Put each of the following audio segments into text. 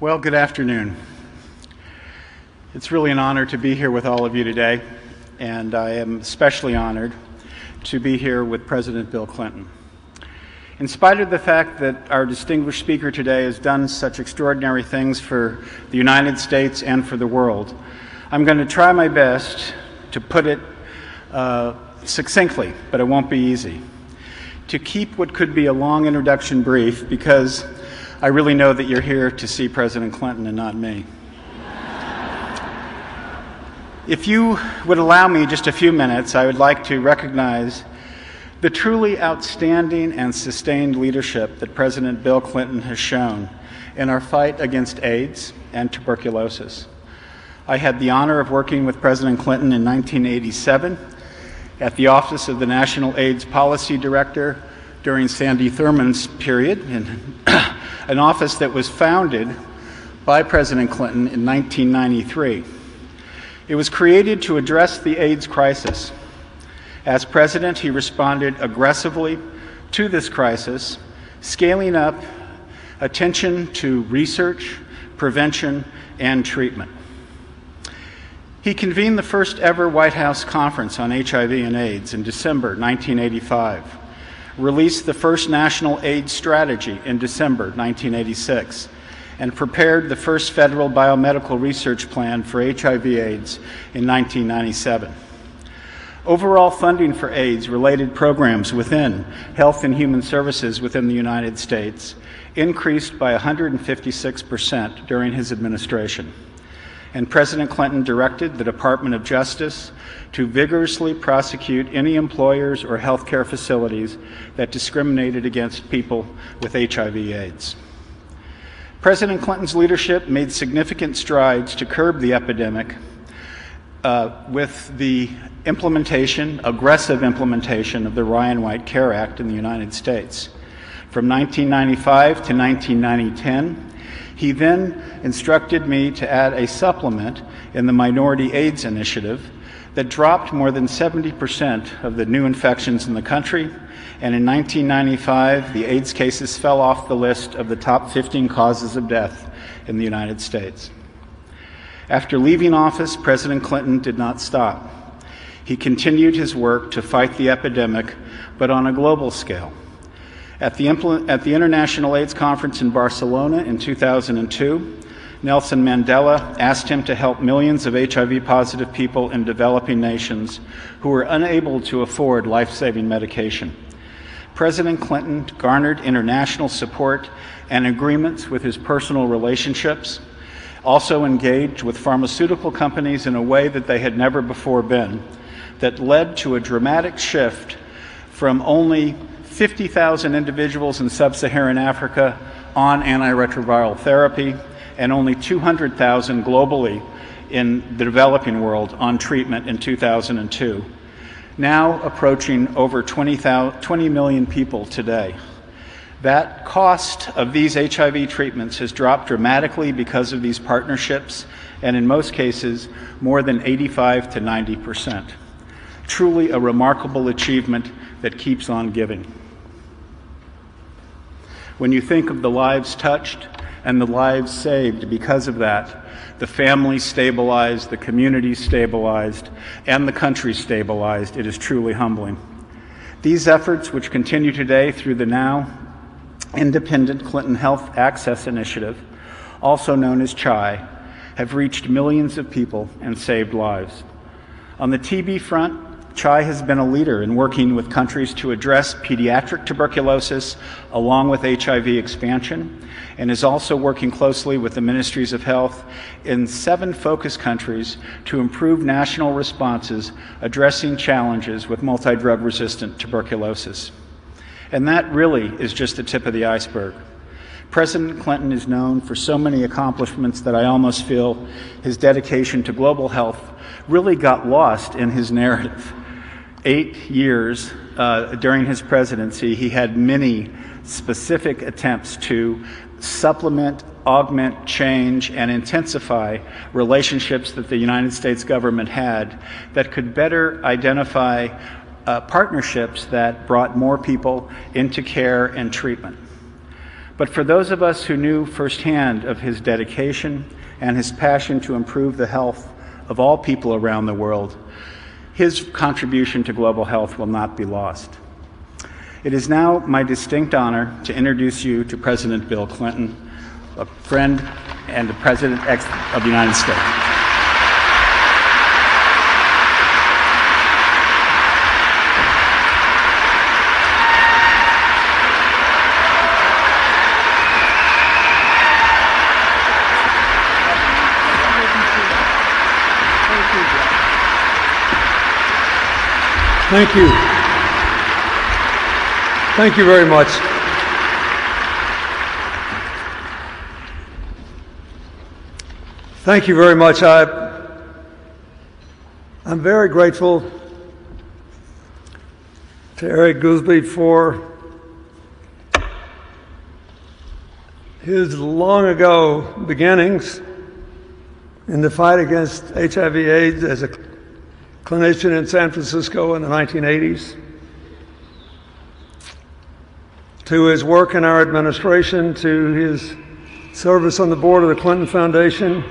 Well, good afternoon. It's really an honor to be here with all of you today, and I am especially honored to be here with President Bill Clinton. In spite of the fact that our distinguished speaker today has done such extraordinary things for the United States and for the world, I'm going to try my best to put it succinctly, but it won't be easy, to keep what could be a long introduction brief, because I really know that you're here to see President Clinton and not me. If you would allow me just a few minutes, I would like to recognize the truly outstanding and sustained leadership that President Bill Clinton has shown in our fight against AIDS and tuberculosis. I had the honor of working with President Clinton in 1987 at the Office of the National AIDS Policy Director during Sandy Thurman's period, an office that was founded by President Clinton in 1993. It was created to address the AIDS crisis. As president, he responded aggressively to this crisis, scaling up attention to research, prevention, and treatment. He convened the first ever White House conference on HIV and AIDS in December 1985, released the first national AIDS strategy in December 1986, and prepared the first federal biomedical research plan for HIV/AIDS in 1997. Overall funding for AIDS-related programs within Health and Human Services within the United States increased by 156% during his administration. And President Clinton directed the Department of Justice to vigorously prosecute any employers or healthcare facilities that discriminated against people with HIV/AIDS. President Clinton's leadership made significant strides to curb the epidemic with the aggressive implementation of the Ryan White Care Act in the United States. From 1995 to 1990-10, he then instructed me to add a supplement in the Minority AIDS Initiative that dropped more than 70% of the new infections in the country, and in 1995, the AIDS cases fell off the list of the top 15 causes of death in the United States. After leaving office, President Clinton did not stop. He continued his work to fight the epidemic, but on a global scale. At the International AIDS Conference in Barcelona in 2002, Nelson Mandela asked him to help millions of HIV-positive people in developing nations who were unable to afford life-saving medication. President Clinton garnered international support and agreements with his personal relationships, also engaged with pharmaceutical companies in a way that they had never before been, that led to a dramatic shift from only 50,000 individuals in sub-Saharan Africa on antiretroviral therapy and only 200,000 globally in the developing world on treatment in 2002, now approaching over 20 million people today. That cost of these HIV treatments has dropped dramatically because of these partnerships, and in most cases, more than 85 to 90%. Truly a remarkable achievement that keeps on giving. When you think of the lives touched and the lives saved because of that, the family stabilized, the community stabilized, and the country stabilized, it is truly humbling. These efforts, which continue today through the now Independent Clinton Health Access Initiative, also known as CHI, have reached millions of people and saved lives. On the TB front, CHI has been a leader in working with countries to address pediatric tuberculosis along with HIV expansion, and is also working closely with the Ministries of Health in 7 focus countries to improve national responses addressing challenges with multi-drug resistant tuberculosis. And that really is just the tip of the iceberg. President Clinton is known for so many accomplishments that I almost feel his dedication to global health really got lost in his narrative. 8 years during his presidency, he had many specific attempts to supplement, augment, change, and intensify relationships that the United States government had that could better identify partnerships that brought more people into care and treatment. But for those of us who knew firsthand of his dedication and his passion to improve the health of all people around the world, his contribution to global health will not be lost. It is now my distinct honor to introduce you to President Bill Clinton, a friend and the President of the United States. Thank you. Thank you very much. Thank you very much. I'm very grateful to Eric Gooseby for his long ago beginnings in the fight against HIV/AIDS as a clinician in San Francisco in the 1980s, to his work in our administration, to his service on the board of the Clinton Foundation.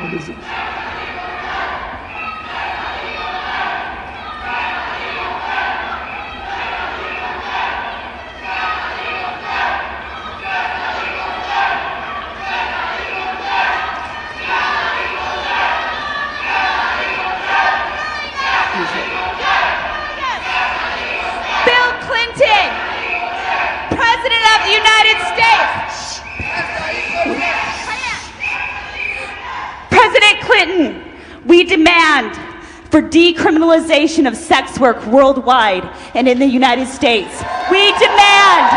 What is it? We demand for decriminalization of sex work worldwide and in the United States. We demand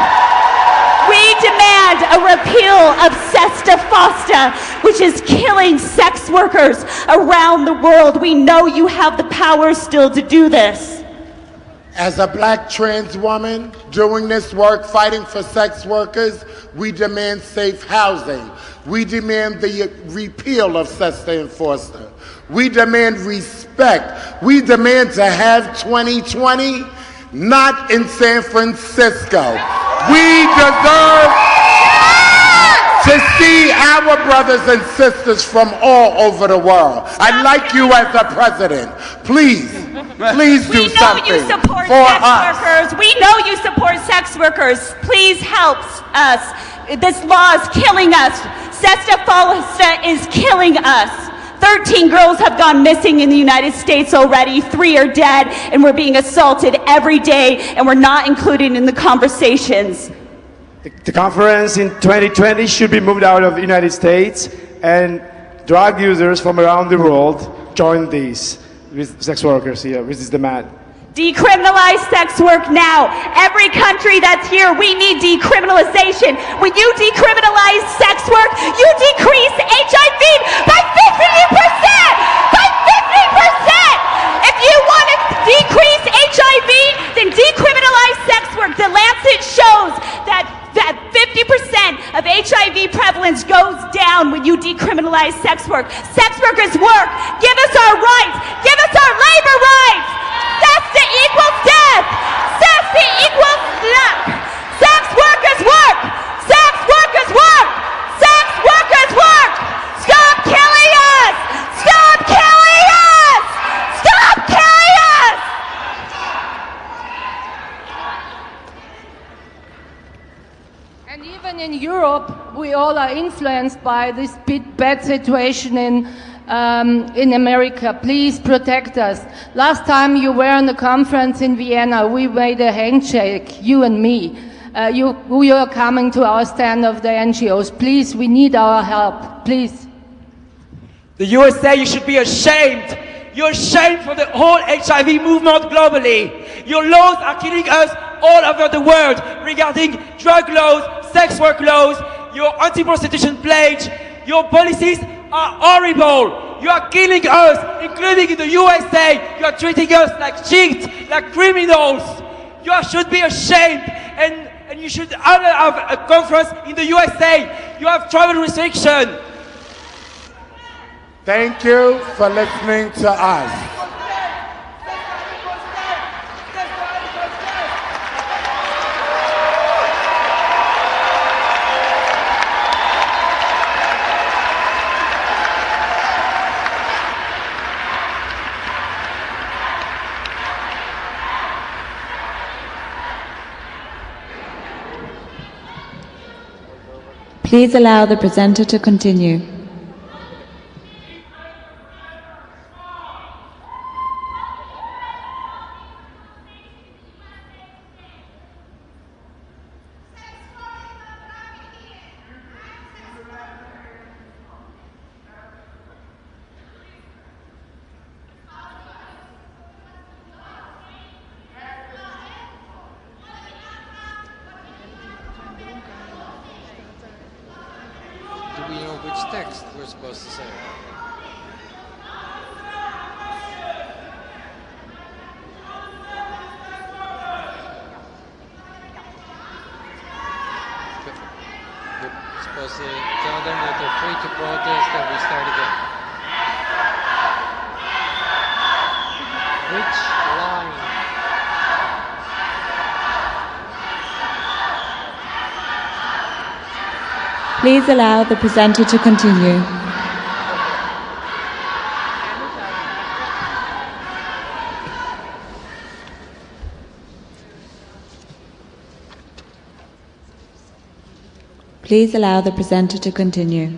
a repeal of SESTA FOSTA, which is killing sex workers around the world. We know you have the power still to do this. As a black trans woman doing this work, fighting for sex workers, we demand safe housing. We demand the repeal of SESTA and FOSTA. We demand respect. We demand to have 2020 not in San Francisco. We deserve to see our brothers and sisters from all over the world. I'd like you as a president, please do something you support for sex us. Workers. We know you support sex workers. Please help us. This law is killing us. SESTA FOSTA is killing us. 13 girls have gone missing in the United States already. 3 are dead, and we're being assaulted every day, and we're not included in the conversations. The conference in 2020 should be moved out of the United States, and drug users from around the world join these with sex workers here, with this demand. Decriminalize sex work now. Every country that's here, we need decriminalization. When you decriminalize sex work, you decrease HIV by 50%! By 50%! If you want to decrease HIV, then decriminalize sex work. The Lancet shows that 50% of HIV prevalence goes down when you decriminalize sex work. Sex workers work. Give us our rights. Give us our labor rights. SESTA equals death. SESTA equals death. Sex workers work. Sex workers work. Sex workers work. Stop killing us. Stop killing us. Stop killing us. And even in Europe, we all are influenced by this bad situation in America. Please protect us. Last time you were on the conference in Vienna, we made a handshake, you and me. You are coming to our stand of the NGOs. Please, we need our help. Please. The USA, you should be ashamed. You're ashamed for the whole HIV movement globally. Your laws are killing us all over the world regarding drug laws, sex work laws, your anti-prostitution pledge. Your policies are horrible. You are killing us, including in the USA. You are treating us like cheats, like criminals. You should be ashamed, and you should have a conference in the USA. You have travel restriction. Thank you for listening to us. Please allow the presenter to continue. Do we know which text we're supposed to say? We're supposed to tell them that they're free to protest and we start again. Which line? Please allow the presenter to continue. Please allow the presenter to continue.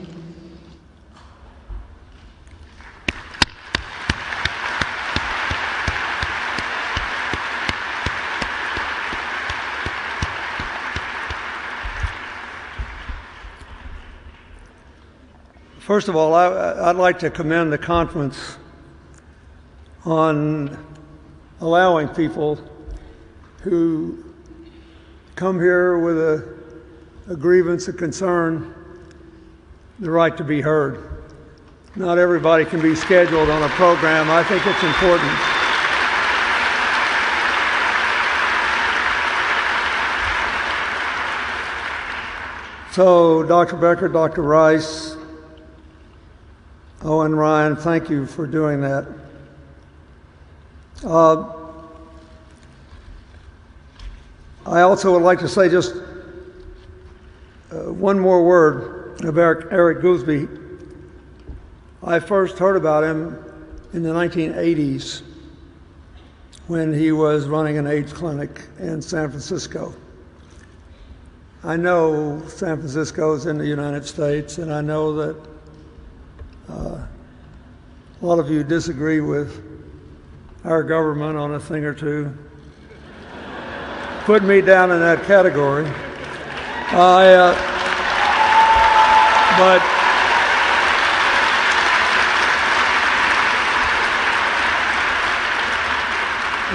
First of all, I'd like to commend the conference on allowing people who come here with a grievance, a concern, the right to be heard. Not everybody can be scheduled on a program. I think it's important. So, Dr. Becker, Dr. Rice, Owen, Ryan, thank you for doing that. I also would like to say just one more word about Eric Goolsbee. I first heard about him in the 1980s when he was running an AIDS clinic in San Francisco. I know San Francisco is in the United States, and I know that a lot of you disagree with our government on a thing or two. Put me down in that category. But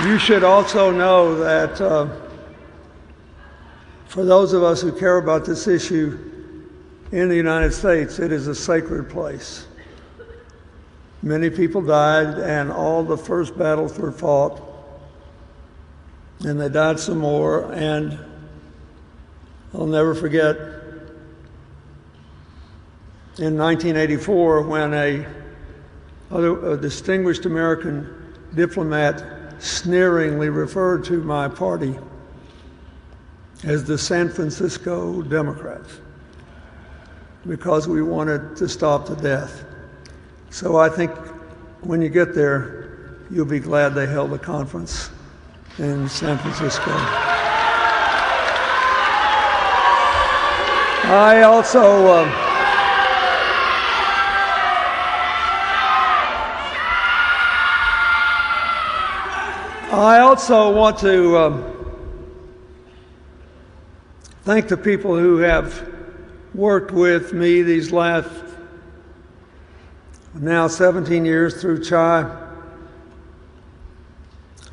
you should also know that for those of us who care about this issue in the United States, it is a sacred place. Many people died, and all the first battles were fought, and they died some more, and I'll never forget in 1984 when a distinguished American diplomat sneeringly referred to my party as the San Francisco Democrats because we wanted to stop the death. So I think when you get there, you'll be glad they held a conference in San Francisco. I also want to thank the people who have worked with me these last now 17 years through CHI,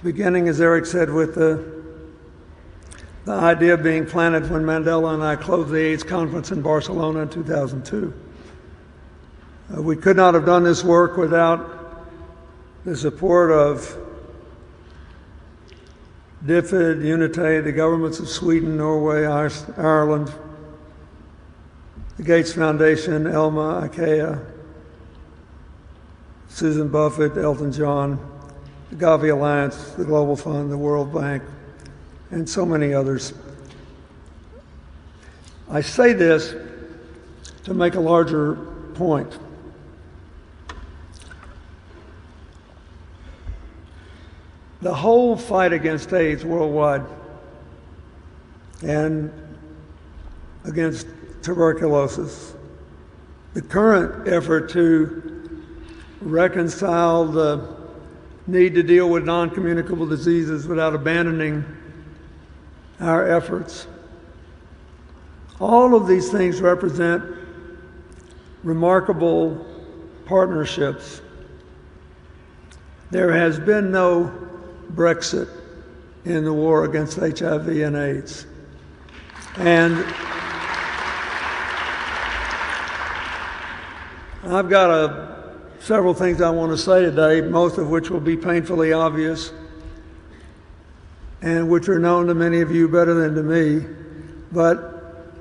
beginning, as Eric said, with the idea being planted when Mandela and I closed the AIDS conference in Barcelona in 2002. We could not have done this work without the support of DFID, UNITAID, the governments of Sweden, Norway, Ireland, the Gates Foundation, ELMA, IKEA, Susan Buffett, Elton John, the Gavi Alliance, the Global Fund, the World Bank, and so many others. I say this to make a larger point. The whole fight against AIDS worldwide and against tuberculosis, the current effort to reconcile the need to deal with non-communicable diseases without abandoning our efforts. All of these things represent remarkable partnerships. There has been no Brexit in the war against HIV and AIDS. And I've got several things I want to say today, most of which will be painfully obvious and which are known to many of you better than to me. But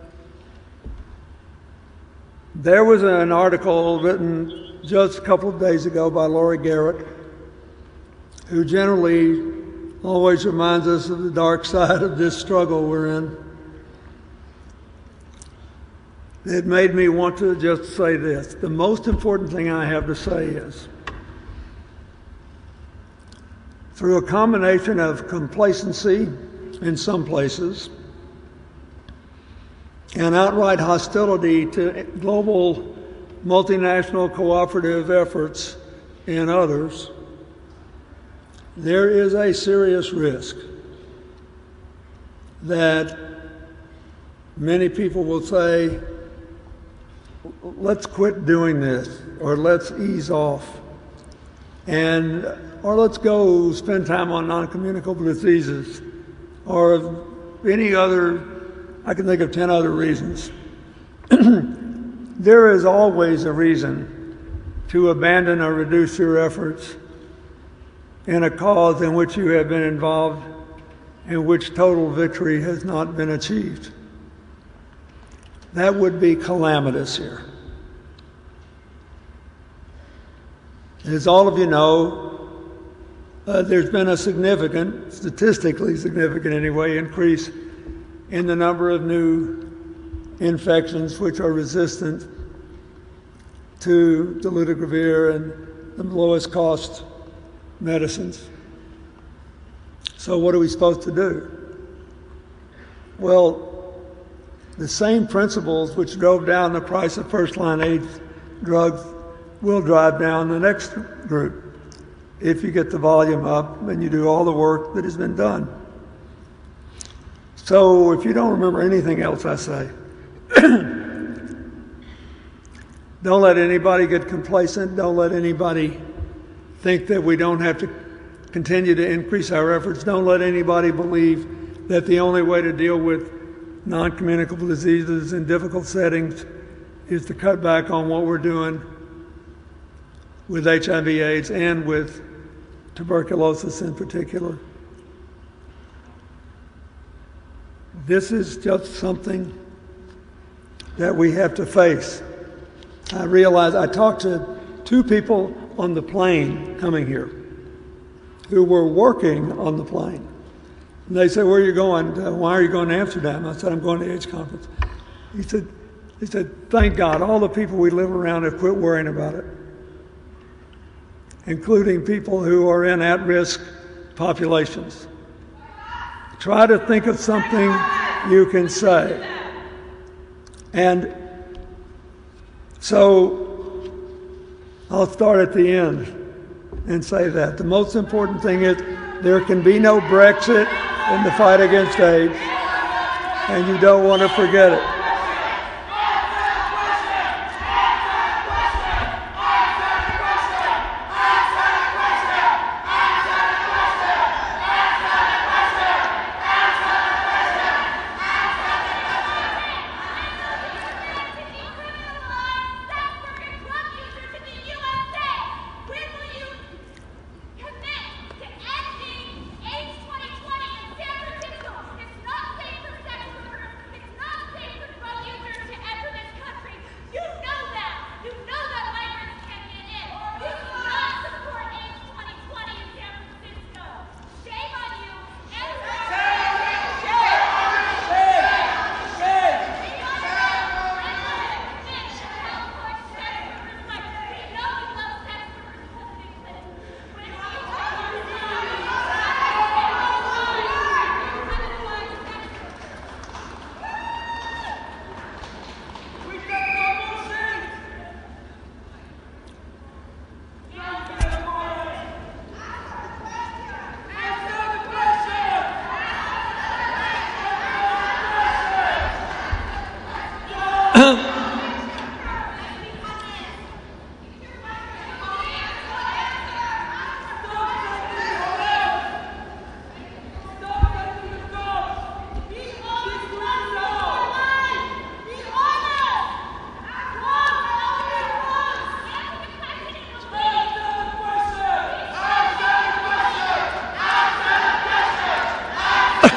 there was an article written just a couple of days ago by Laurie Garrett, who generally always reminds us of the dark side of this struggle we're in. It made me want to just say this. The most important thing I have to say is, through a combination of complacency in some places and outright hostility to global multinational cooperative efforts in others, there is a serious risk that many people will say, let's quit doing this, or let's ease off, or let's go spend time on non-communicable diseases, or any other, I can think of 10 other reasons. There is always a reason to abandon or reduce your efforts in a cause in which you have been involved, in which total victory has not been achieved. That would be calamitous here. As all of you know, there's been a significant, statistically significant anyway, increase in the number of new infections which are resistant to dolutegravir and the lowest cost medicines. So what are we supposed to do? Well, the same principles which drove down the price of first-line AIDS drugs will drive down the next group if you get the volume up and you do all the work that has been done. So if you don't remember anything else I say, don't let anybody get complacent. Don't let anybody think that we don't have to continue to increase our efforts. Don't let anybody believe that the only way to deal with non-communicable diseases in difficult settings is to cut back on what we're doing with HIV/AIDS and with tuberculosis in particular. This is just something that we have to face. I realized I talked to two people on the plane coming here who were working on the plane. And they said, where are you going? Why are you going to Amsterdam? I said, I'm going to the AIDS conference. He said, thank God, all the people we live around have quit worrying about it, including people who are in at-risk populations. Try to think of something you can say. And so I'll start at the end and say that. The most important thing is there can be no Brexit in the fight against AIDS, and you don't want to forget it.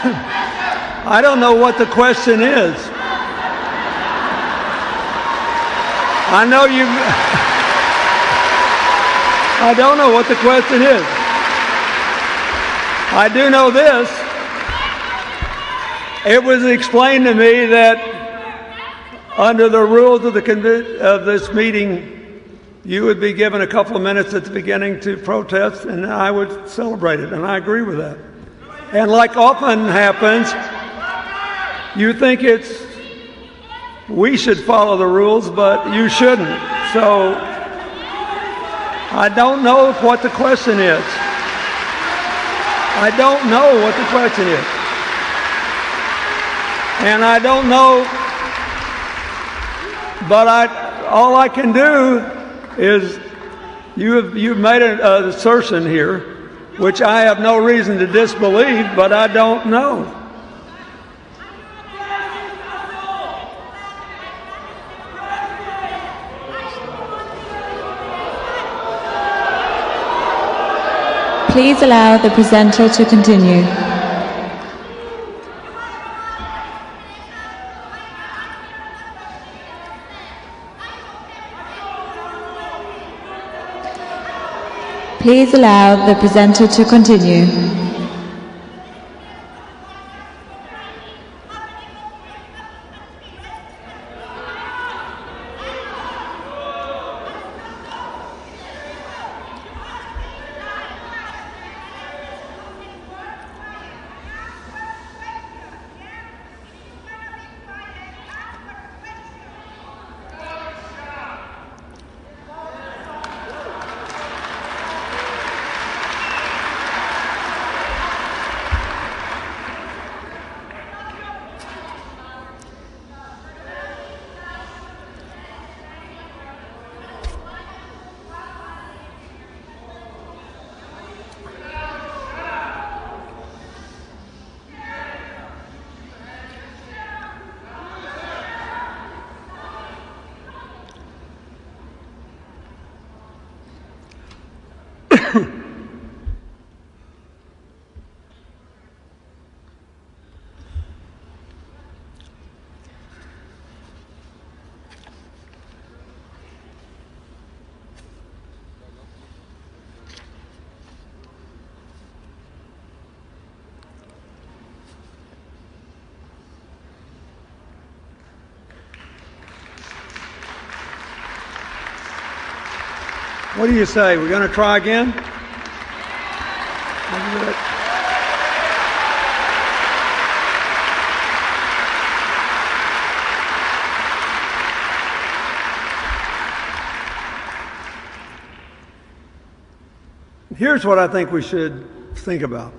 I don't know what the question is. I know you. I don't know what the question is. I do know this. It was explained to me that under the rules of this meeting, you would be given a couple of minutes at the beginning to protest, and I would celebrate it, and I agree with that. And like often happens, you think we should follow the rules, but you shouldn't. So I don't know what the question is. I don't know what the question is. And I don't know, but all I can do is you've made an assertion here, which I have no reason to disbelieve, but I don't know. Please allow the presenter to continue. Please allow the presenter to continue. What do you say? We're going to try again? Here's what I think we should think about.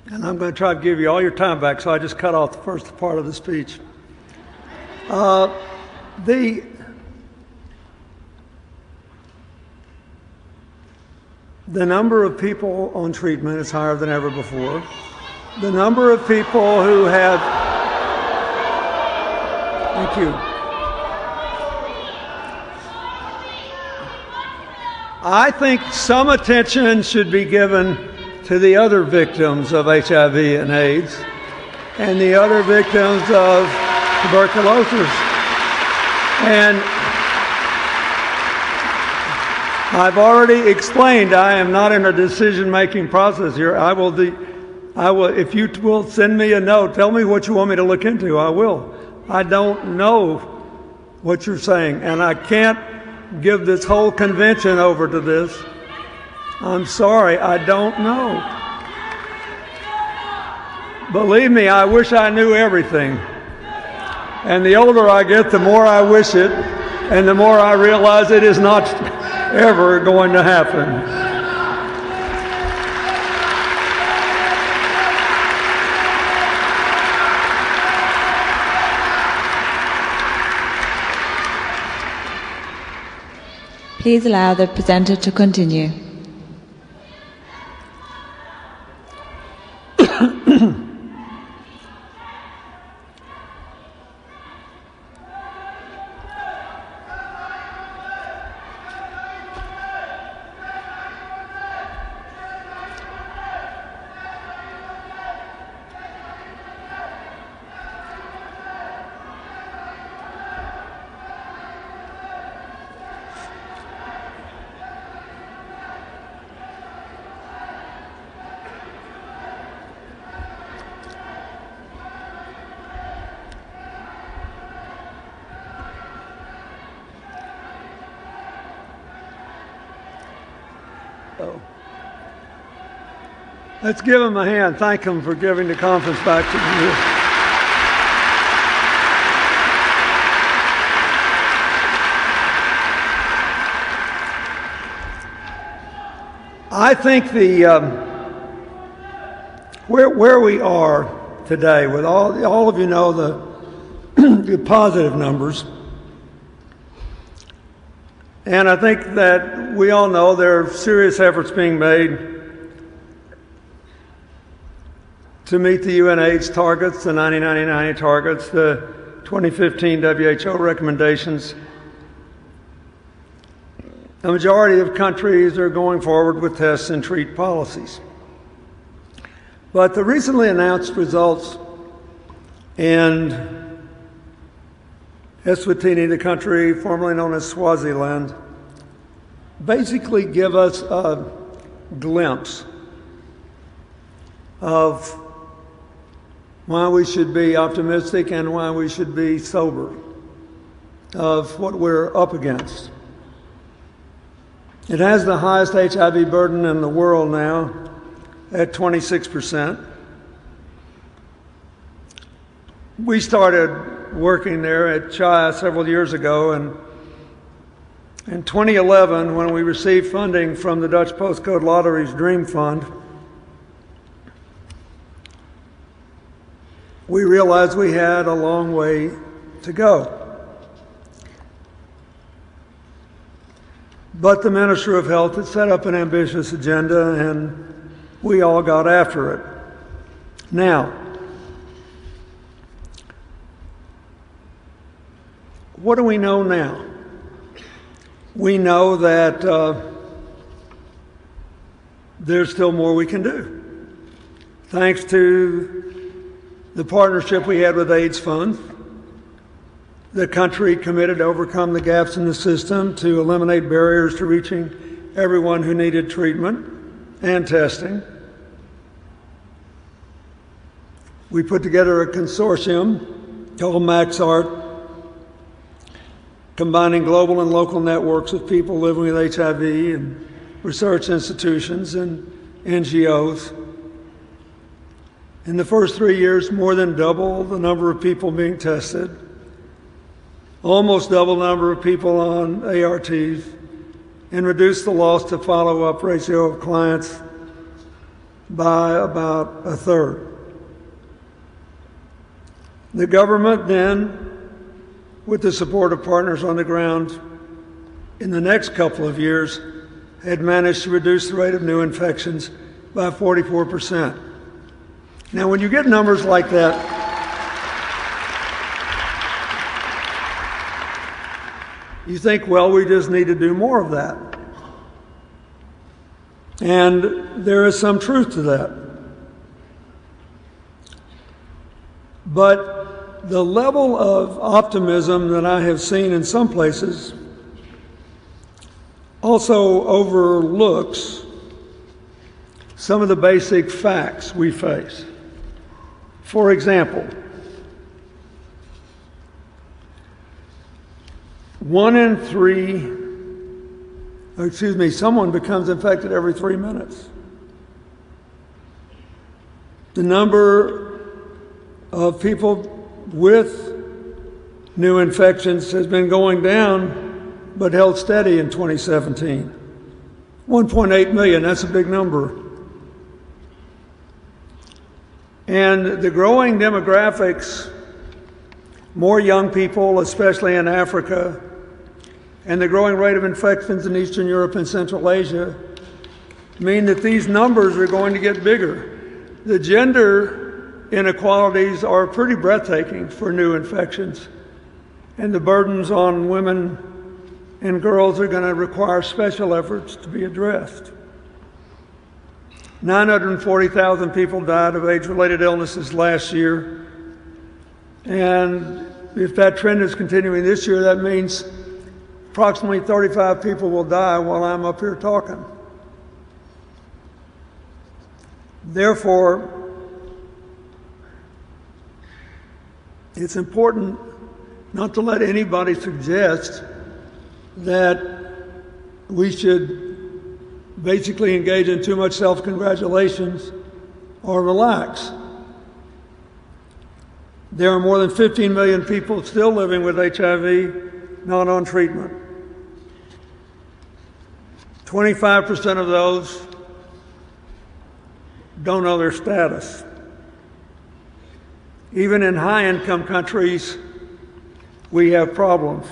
And I'm going to try to give you all your time back, so I just cut off the first part of the speech. The number of people on treatment is higher than ever before. The number of people who have... Thank you. I think some attention should be given to the other victims of HIV and AIDS and the other victims of tuberculosis. And I've already explained I am not in a decision-making process here. I will, if you will send me a note, tell me what you want me to look into, I will. I don't know what you're saying, and I can't give this whole convention over to this. I'm sorry, I don't know. Believe me, I wish I knew everything. And the older I get, the more I wish it, and the more I realize it is not ever going to happen. Please allow the presenter to continue. Oh. Let's give him a hand. Thank him for giving the conference back to you. I think where we are today, with all of you know the positive numbers, and I think that we all know there are serious efforts being made to meet the UNAIDS targets, the 90-90-90 targets, the 2015 WHO recommendations. The majority of countries are going forward with test and treat policies. But the recently announced results in Eswatini, the country formerly known as Swaziland, basically give us a glimpse of why we should be optimistic and why we should be sober of what we're up against. It has the highest HIV burden in the world now at 26%. We started working there at CHIA several years ago, and in 2011, when we received funding from the Dutch Postcode Lottery's Dream Fund, we realized we had a long way to go. But the Minister of Health had set up an ambitious agenda, and we all got after it. Now, what do we know now? We know that there's still more we can do. Thanks to the partnership we had with AIDS Fund, the country committed to overcome the gaps in the system, to eliminate barriers to reaching everyone who needed treatment and testing. We put together a consortium called MaxArt, combining global and local networks of people living with HIV and research institutions and NGOs. In the first 3 years, more than double the number of people being tested, almost double the number of people on ARTs, and reduced the loss to follow-up ratio of clients by about a third. The government then, with the support of partners on the ground, in the next couple of years, had managed to reduce the rate of new infections by 44%. Now, when you get numbers like that, you think, well, we just need to do more of that. And there is some truth to that. But the level of optimism that I have seen in some places also overlooks some of the basic facts we face. For example, someone becomes infected every 3 minutes. The number of people with new infections has been going down, but held steady in 2017. 1.8 million, that's a big number. And the growing demographics, more young people, especially in Africa, and the growing rate of infections in Eastern Europe and Central Asia mean that these numbers are going to get bigger. The gender inequalities are pretty breathtaking for new infections, and the burdens on women and girls are going to require special efforts to be addressed. 940,000 people died of age-related illnesses last year, and if that trend is continuing this year, that means approximately 35 people will die while I'm up here talking. Therefore, it's important not to let anybody suggest that we should basically engage in too much self-congratulations or relax. There are more than 15 million people still living with HIV not on treatment. 25% of those don't know their status. Even in high-income countries, we have problems.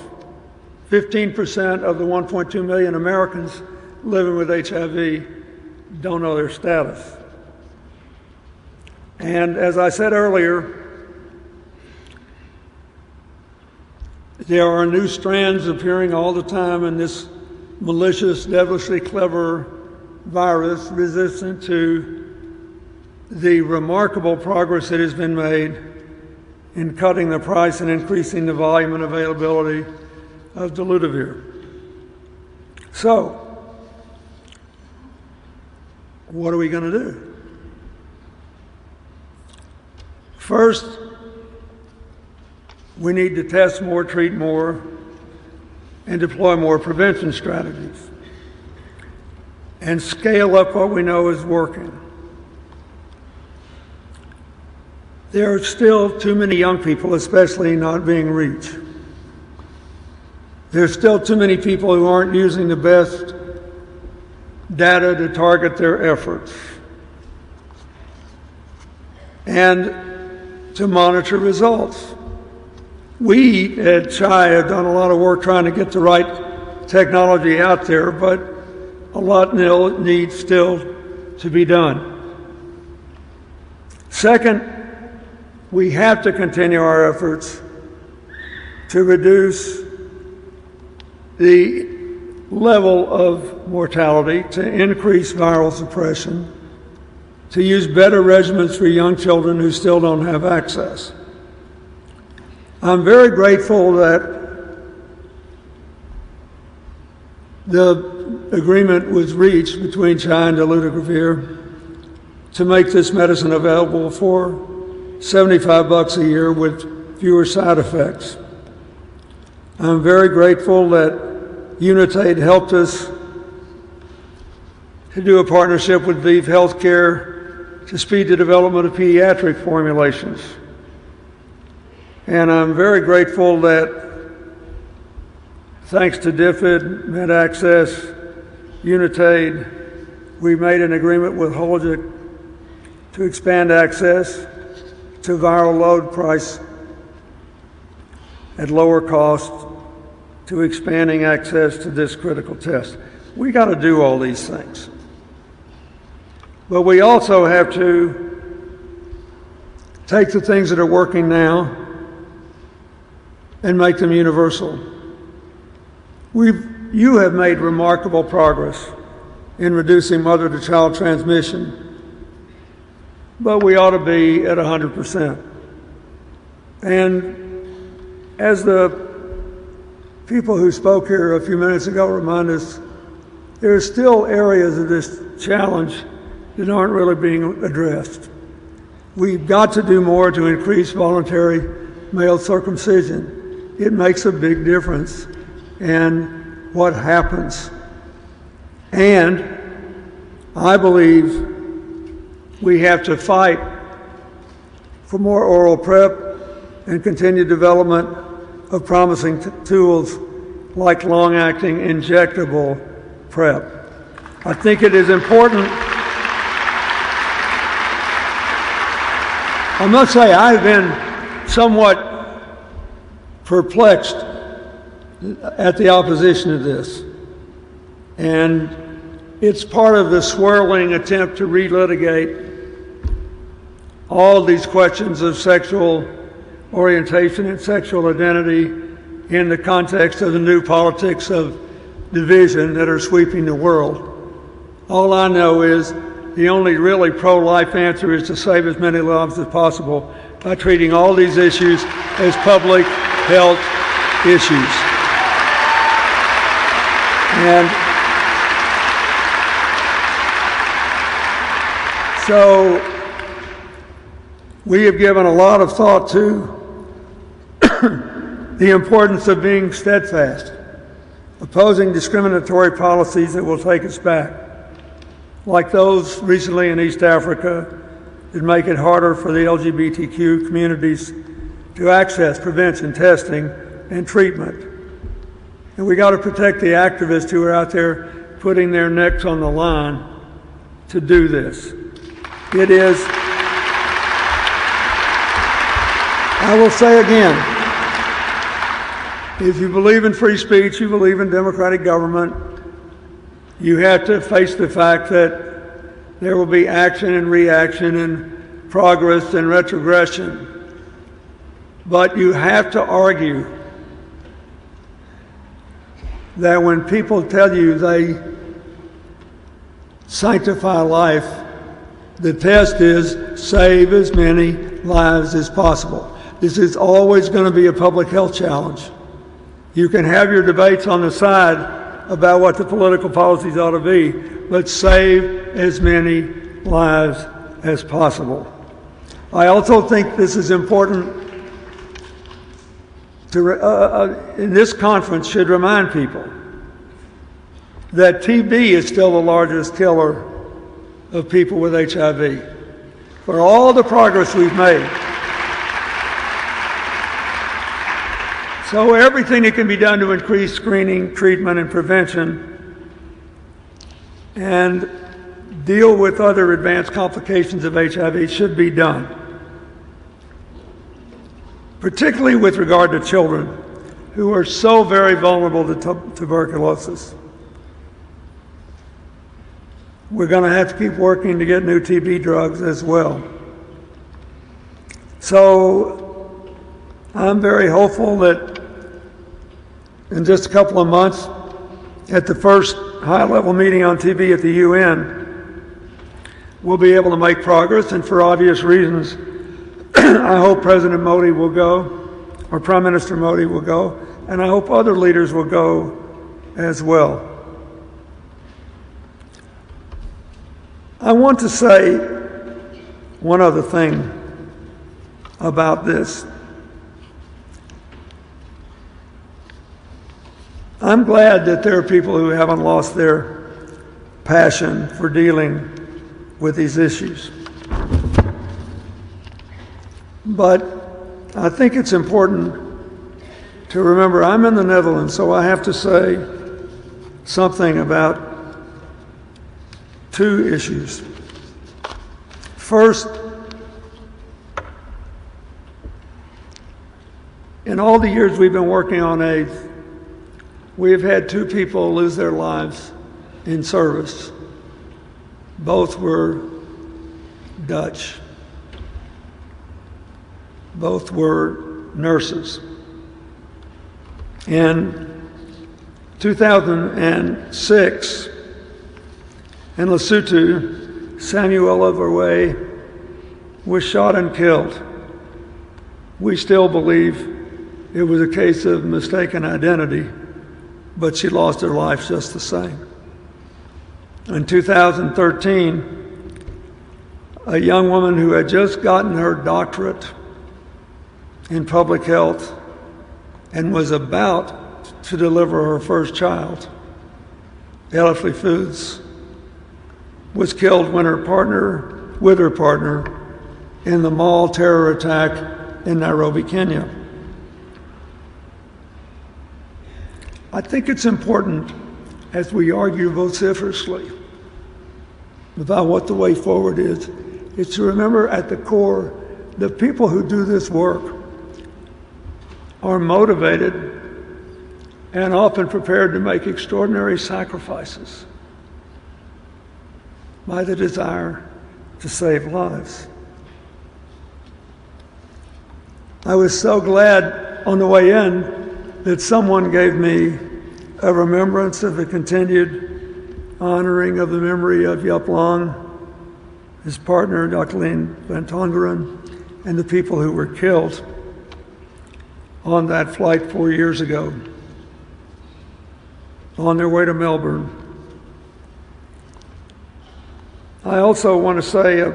15% of the 1.2 million Americans living with HIV don't know their status. And as I said earlier, there are new strands appearing all the time in this malicious, devilishly clever virus resistant to the remarkable progress that has been made in cutting the price and increasing the volume and availability of dolutegravir. So, what are we going to do? First, we need to test more, treat more, and deploy more prevention strategies, and scale up what we know is working. There are still too many young people, especially, not being reached. There's still too many people who aren't using the best data to target their efforts and to monitor results. We at CHI have done a lot of work trying to get the right technology out there, but a lot needs still to be done. Second, we have to continue our efforts to reduce the level of mortality, to increase viral suppression, to use better regimens for young children who still don't have access. I'm very grateful that the agreement was reached between CHI and dolutegravir to make this medicine available for $75 a year with fewer side effects. I'm very grateful that Unitaid helped us to do a partnership with ViiV Healthcare to speed the development of pediatric formulations. And I'm very grateful that, thanks to DFID, MedAccess, Unitaid, we made an agreement with Hologic to expand access to viral load price at lower cost, to expanding access to this critical test. We got to do all these things. But we also have to take the things that are working now and make them universal. You have made remarkable progress in reducing mother-to-child transmission, but we ought to be at 100%. And as the people who spoke here a few minutes ago remind us, there are still areas of this challenge that aren't really being addressed. We've got to do more to increase voluntary male circumcision. It makes a big difference in what happens. And I believe we have to fight for more oral PrEP and continued development of promising tools like long-acting injectable PrEP. I think it is important. I must say I've been somewhat perplexed at the opposition to this. And it's part of the swirling attempt to relitigate all these questions of sexual orientation and sexual identity in the context of the new politics of division that are sweeping the world. All I know is the only really pro-life answer is to save as many lives as possible by treating all these issues as public health issues. And so we have given a lot of thought to the importance of being steadfast, opposing discriminatory policies that will take us back, like those recently in East Africa that make it harder for the LGBTQ communities to access prevention, testing, and treatment. And we got to protect the activists who are out there putting their necks on the line to do this. It is, I will say again, if you believe in free speech, you believe in democratic government, you have to face the fact that there will be action and reaction and progress and retrogression. But you have to argue that when people tell you they sanctify life, the test is save as many lives as possible. This is always going to be a public health challenge. You can have your debates on the side about what the political policies ought to be, but save as many lives as possible. I also think this is important to, in this conference should remind people that TB is still the largest killer of people with HIV. For all the progress we've made, so everything that can be done to increase screening, treatment, and prevention, and deal with other advanced complications of HIV should be done, particularly with regard to children who are so very vulnerable to tuberculosis. We're going to have to keep working to get new TB drugs as well. So I'm very hopeful that in just a couple of months, at the first high-level meeting on TB at the UN, we'll be able to make progress, and for obvious reasons, I hope President Modi will go, or Prime Minister Modi will go, and I hope other leaders will go as well. I want to say one other thing about this. I'm glad that there are people who haven't lost their passion for dealing with these issues. But I think it's important to remember I'm in the Netherlands, so I have to say something about two issues. First, in all the years we've been working on AIDS, we have had two people lose their lives in service. Both were Dutch. Both were nurses. In 2006, in Lesotho, Samuela Verwey was shot and killed. We still believe it was a case of mistaken identity, but she lost her life just the same. In 2013, a young woman who had just gotten her doctorate in public health and was about to deliver her first child, Elifly Foods, was killed when her partner in the mall terror attack in Nairobi, Kenya. I think it's important, as we argue vociferously about what the way forward is to remember at the core, the people who do this work are motivated and often prepared to make extraordinary sacrifices by the desire to save lives. I was so glad on the way in that someone gave me a remembrance of the continued honoring of the memory of Yup Long, his partner, Jacqueline Van Tongeren, and the people who were killed on that flight 4 years ago on their way to Melbourne. I also want to say a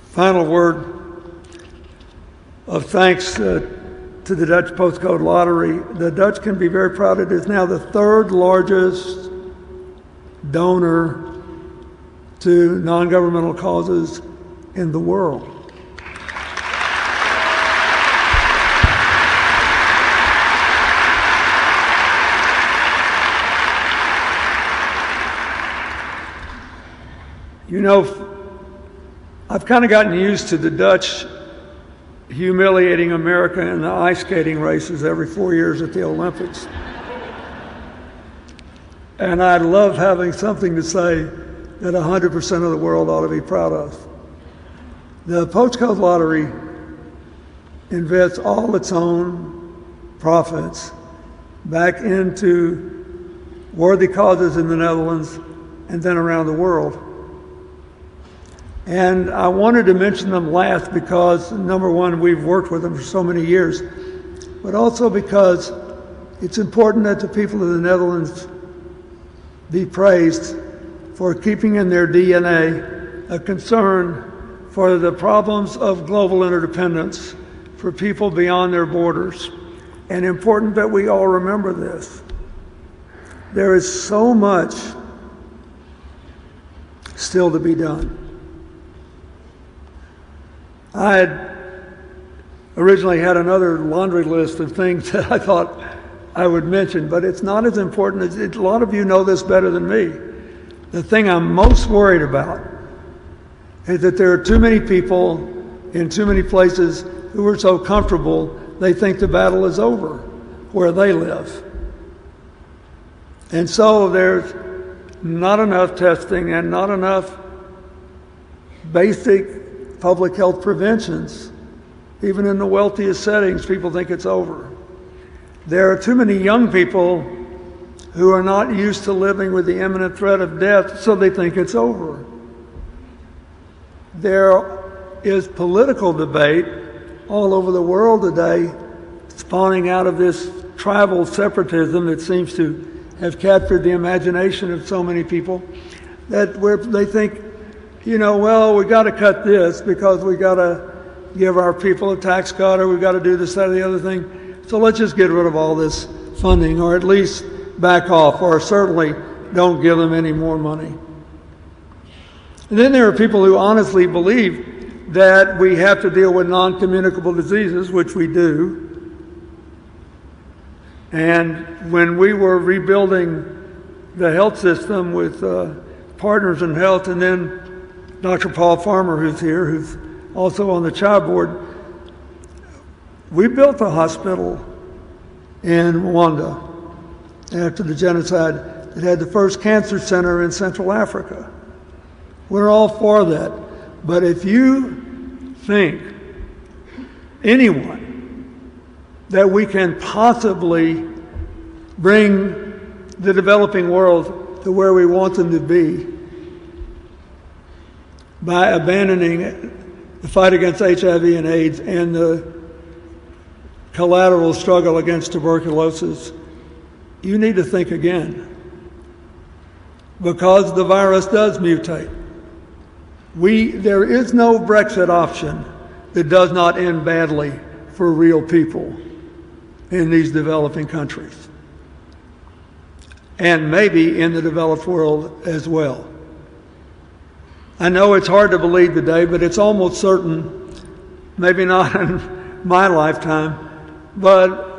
final word of thanks to the Dutch postcode lottery. The Dutch can be very proud. It is now the third largest donor to non-governmental causes in the world. You know, I've kind of gotten used to the Dutch humiliating America in the ice skating races every 4 years at the Olympics. And I love having something to say that 100% of the world ought to be proud of. The postcode lottery invests all its own profits back into worthy causes in the Netherlands and then around the world. And I wanted to mention them last because, number one, we've worked with them for so many years, but also because it's important that the people of the Netherlands be praised for keeping in their DNA a concern for the problems of global interdependence for people beyond their borders. And important that we all remember this. There is so much still to be done. I had originally had another laundry list of things that I thought I would mention, but it's not as important as a lot of you know this better than me. The thing I'm most worried about is that there are too many people in too many places who are so comfortable they think the battle is over where they live. And so there's not enough testing and not enough basic public health preventions. Even in the wealthiest settings, people think it's over. There are too many young people who are not used to living with the imminent threat of death, so they think it's over. There is political debate all over the world today, spawning out of this tribal separatism that seems to have captured the imagination of so many people, that where they think, you know, well, we got to cut this because we got to give our people a tax cut, or we got to do this, that, or the other thing. So let's just get rid of all this funding, or at least back off, or certainly don't give them any more money. And then there are people who honestly believe that we have to deal with non-communicable diseases, which we do. And when we were rebuilding the health system with Partners in Health, and then Dr. Paul Farmer, who's here, who's also on the CHI board, we built a hospital in Rwanda after the genocide. It had the first cancer center in Central Africa. We're all for that. But if you think, anyone, that we can possibly bring the developing world to where we want them to be by abandoning the fight against HIV and AIDS and the collateral struggle against tuberculosis, you need to think again, because the virus does mutate. There is no Brexit option that does not end badly for real people in these developing countries, and maybe in the developed world as well. I know it's hard to believe today, but it's almost certain, maybe not in my lifetime, but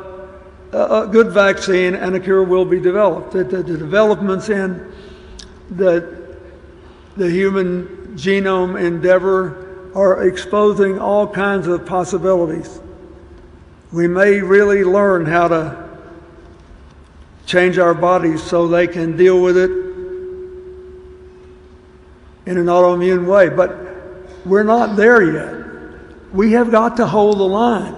a good vaccine and a cure will be developed. The developments in the human genome endeavor are exposing all kinds of possibilities. We may really learn how to change our bodies so they can deal with it in an autoimmune way, but we're not there yet. We have got to hold the line.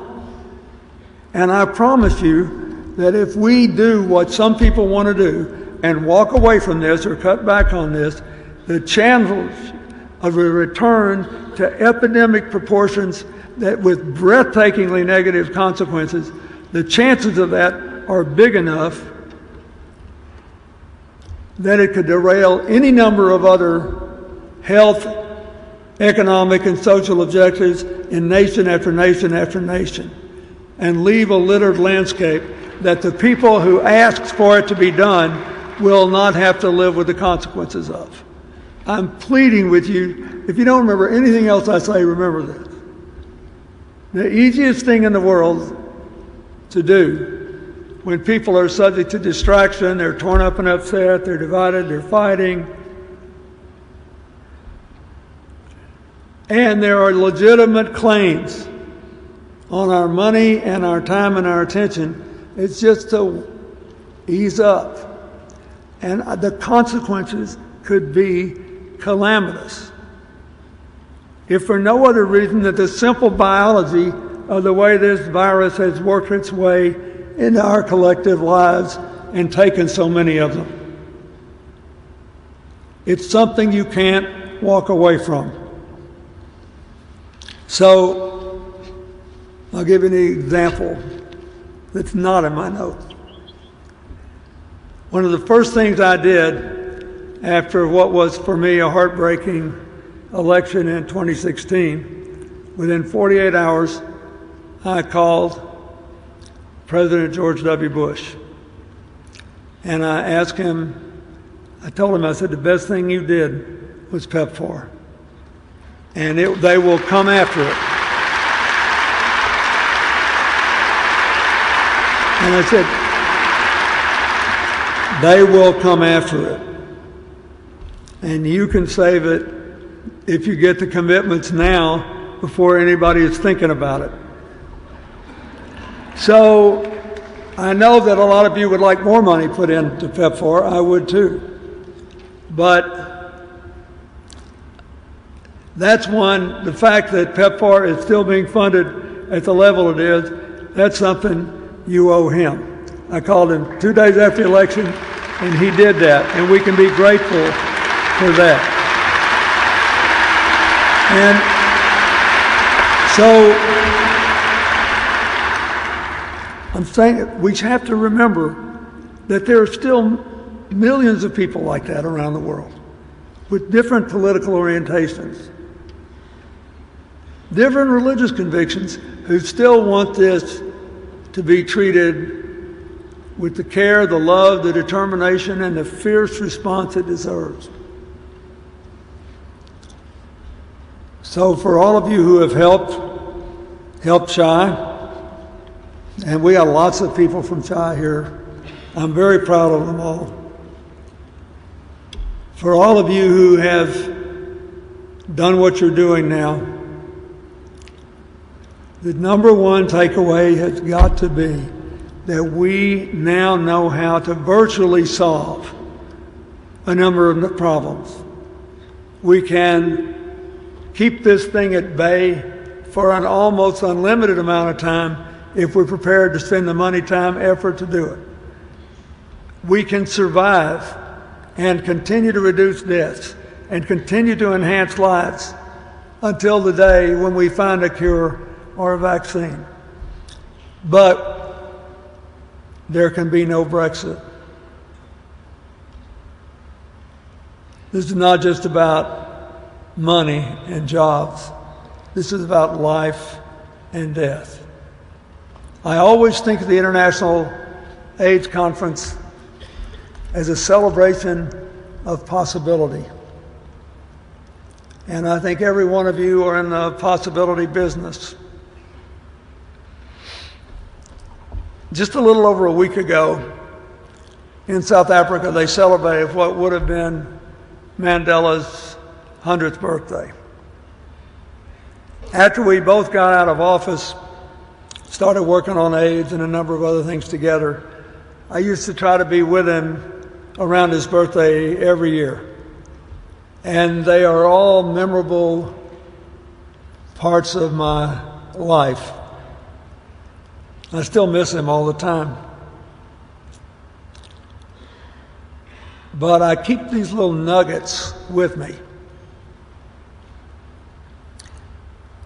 And I promise you that if we do what some people want to do and walk away from this or cut back on this, the chances of a return to epidemic proportions that with breathtakingly negative consequences, the chances of that are big enough that it could derail any number of other health, economic, and social objectives in nation after nation after nation, and leave a littered landscape that the people who asked for it to be done will not have to live with the consequences of. I'm pleading with you, if you don't remember anything else I say, remember this. The easiest thing in the world to do when people are subject to distraction, they're torn up and upset, they're divided, they're fighting, and there are legitimate claims on our money and our time and our attention, it's just to ease up. And the consequences could be calamitous. If for no other reason than the simple biology of the way this virus has worked its way into our collective lives and taken so many of them. It's something you can't walk away from. So, I'll give you an example that's not in my notes. One of the first things I did after what was for me a heartbreaking election in 2016, within 48 hours, I called President George W. Bush. And I asked him, I told him, I said, the best thing you did was PEPFAR. And they will come after it. And I said, they will come after it. And you can save it if you get the commitments now before anybody is thinking about it. So I know that a lot of you would like more money put into PEPFAR. I would too. But that's one, the fact that PEPFAR is still being funded at the level it is, that's something you owe him. I called him 2 days after the election, and he did that, and we can be grateful for that. And so I'm saying we have to remember that there are still millions of people like that around the world with different political orientations, different religious convictions, who still want this to be treated with the care, the love, the determination, and the fierce response it deserves. So for all of you who have helped Chi, and we got lots of people from Chi here, I'm very proud of them all. For all of you who have done what you're doing now, the number one takeaway has got to be that we now know how to virtually solve a number of problems. We can keep this thing at bay for an almost unlimited amount of time if we're prepared to spend the money, time, effort to do it. We can survive and continue to reduce deaths and continue to enhance lives until the day when we find a cure or a vaccine. But there can be no Brexit. This is not just about money and jobs. This is about life and death. I always think of the International AIDS Conference as a celebration of possibility. And I think every one of you are in the possibility business. Just a little over a week ago, in South Africa, they celebrated what would have been Mandela's 100th birthday. After we both got out of office, started working on AIDS and a number of other things together, I used to try to be with him around his birthday every year. And they are all memorable parts of my life. I still miss him all the time. But I keep these little nuggets with me.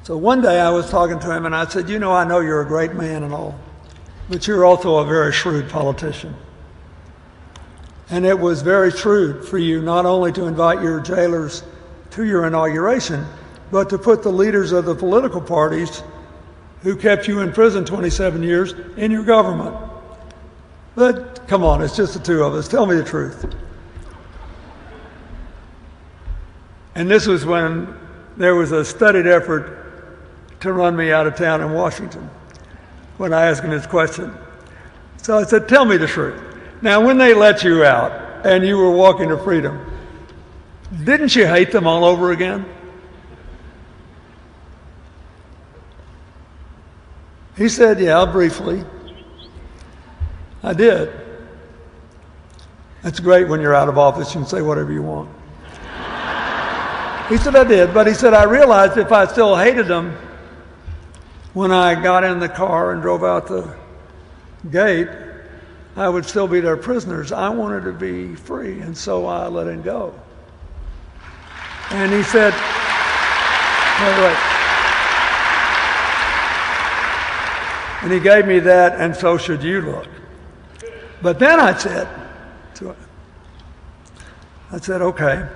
So one day I was talking to him and I said, you know, I know you're a great man and all, but you're also a very shrewd politician. And it was very shrewd for you not only to invite your jailers to your inauguration, but to put the leaders of the political parties who kept you in prison 27 years in your government. But come on, it's just the two of us. Tell me the truth. And this was when there was a studied effort to run me out of town in Washington when I asked him this question. So I said, tell me the truth. Now, when they let you out and you were walking to freedom, didn't you hate them all over again? He said, yeah, briefly. I did. That's great when you're out of office, you can say whatever you want. He said, I did, but he said, I realized if I still hated them when I got in the car and drove out the gate, I would still be their prisoners. I wanted to be free, and so I let him go. And he said, wait. And he gave me that, and so should you look. But then I said to him, okay,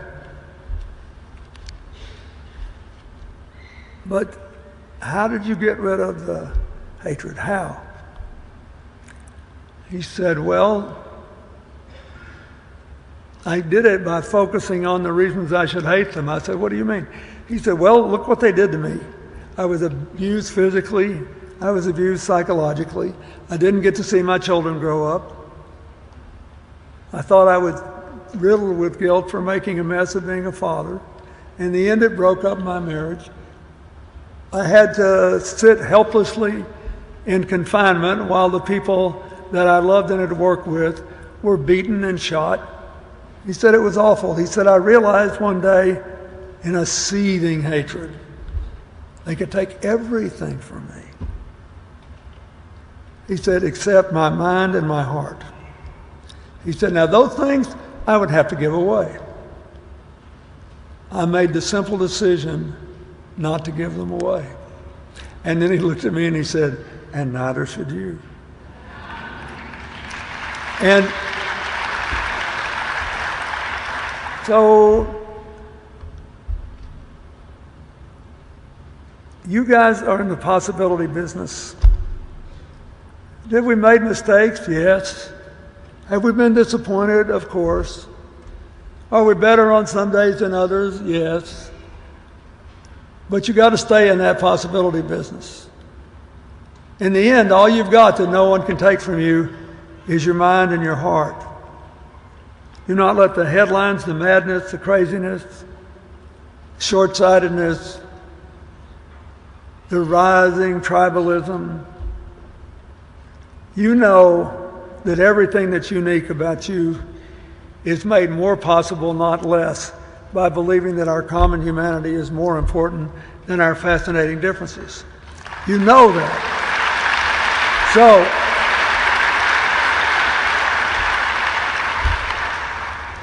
but how did you get rid of the hatred? How? He said, well, I did it by focusing on the reasons I should hate them. I said, what do you mean? He said, well, look what they did to me. I was abused physically. I was abused psychologically. I didn't get to see my children grow up. I thought I was riddled with guilt for making a mess of being a father. In the end, it broke up my marriage. I had to sit helplessly in confinement while the people that I loved and had worked with were beaten and shot. He said it was awful. He said, I realized one day in a seething hatred, they could take everything from me. He said, except my mind and my heart. He said, now those things I would have to give away. I made the simple decision not to give them away. And then he looked at me and he said, and neither should you. And so you guys are in the possibility business. Did we make mistakes? Yes. Have we been disappointed? Of course. Are we better on some days than others? Yes. But you got to stay in that possibility business. In the end, all you've got that no one can take from you is your mind and your heart. Do not let the headlines, the madness, the craziness, short-sightedness, the rising tribalism. You know that everything that's unique about you is made more possible, not less, by believing that our common humanity is more important than our fascinating differences. You know that. So,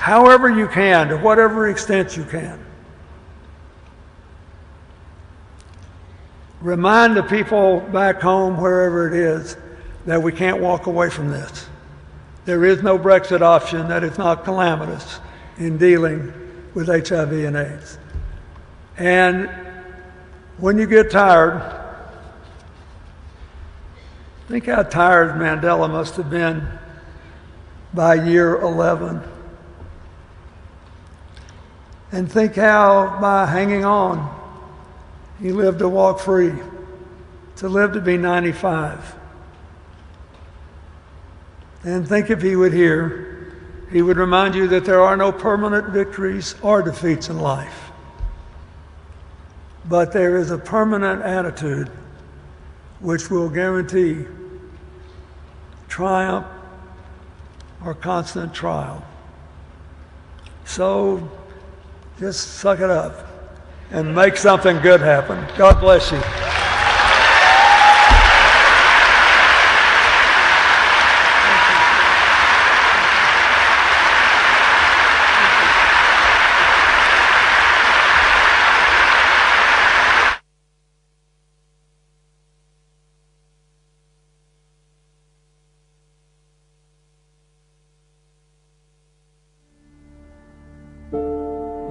however you can, to whatever extent you can, remind the people back home, wherever it is, that we can't walk away from this. There is no Brexit option that is not calamitous in dealing with HIV and AIDS. And when you get tired, think how tired Mandela must have been by year 11. And think how by hanging on, he lived to walk free, to live to be 95. And think if he would hear, he would remind you that there are no permanent victories or defeats in life. But there is a permanent attitude which will guarantee triumph or constant trial. So just suck it up and make something good happen. God bless you.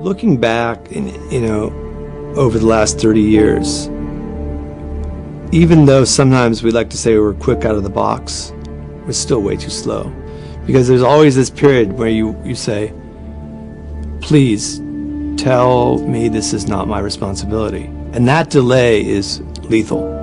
Looking back, over the last 30 years, even though sometimes we like to say we're quick out of the box, we're still way too slow. Because there's always this period where you say, please tell me this is not my responsibility. And that delay is lethal.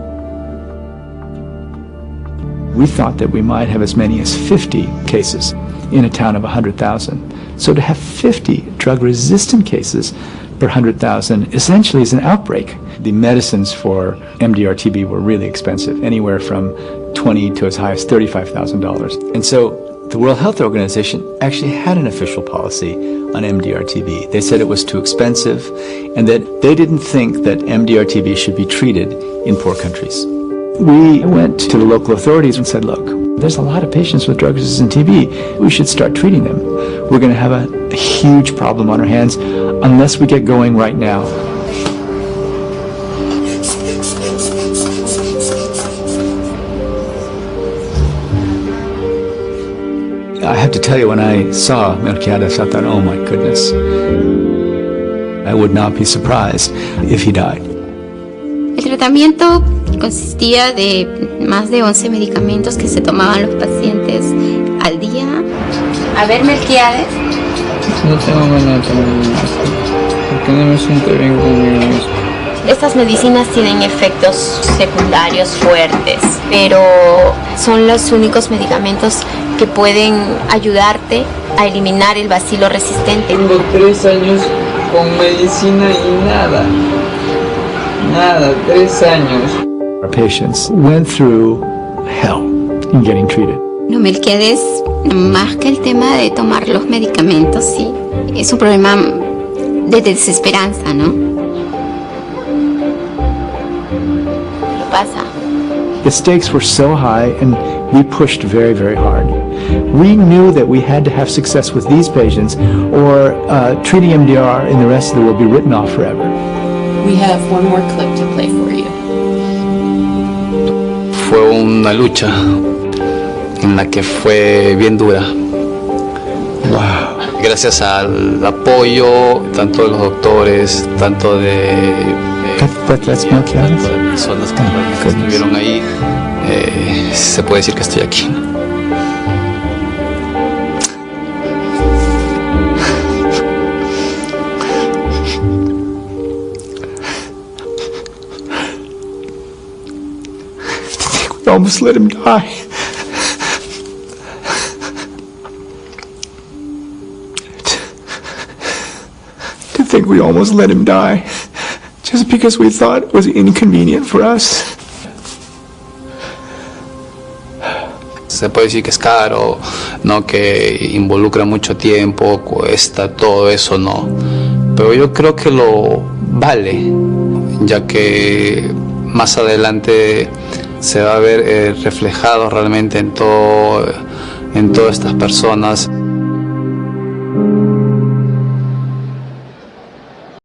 We thought that we might have as many as 50 cases in a town of 100,000. So to have 50 drug-resistant cases per 100,000 essentially is an outbreak. The medicines for MDR-TB were really expensive, anywhere from $20,000 to as high as $35,000. And so the World Health Organization actually had an official policy on MDR-TB. They said it was too expensive and that they didn't think that MDR-TB should be treated in poor countries. We went to the local authorities and said, look, there's a lot of patients with drug-resistant TB. We should start treating them. We're going to have a huge problem on our hands unless we get going right now. I have to tell you, when I saw Melquiades, I thought, oh my goodness, I would not be surprised if he died. El tratamiento consistía de más de 11 medicamentos que se tomaban los pacientes al día. A ver, Melquiades. No tengo ganas de tomar más, porque no me siento bien conmigo mismo. Estas medicinas tienen efectos secundarios fuertes, pero son los únicos medicamentos que pueden ayudarte a eliminar el bacilo resistente. Tengo 3 años con medicina y nada, 3 años. Our patients went through hell in getting treated. No, Melquiades, más que el tema de tomar los medicamentos, sí, es un problema de desesperanza, ¿no? Lo pasa. The stakes were so high and we pushed very, very hard. We knew that we had to have success with these patients or treating MDR in the rest of the world will be written off forever. We have one more clip to play for you. Fue una lucha en la que fue bien dura. Wow. Gracias al apoyo tanto de los doctores, tanto de personas que estuvieron ahí, se puede decir que estoy aquí. We almost let him die. To think we almost let him die just because we thought it was inconvenient for us. Se puede decir que es caro, ¿no? Que involucra mucho tiempo, cuesta, todo eso, ¿no? Pero yo creo que lo vale, ya que más adelante se va a ver reflejado realmente en todas estas personas.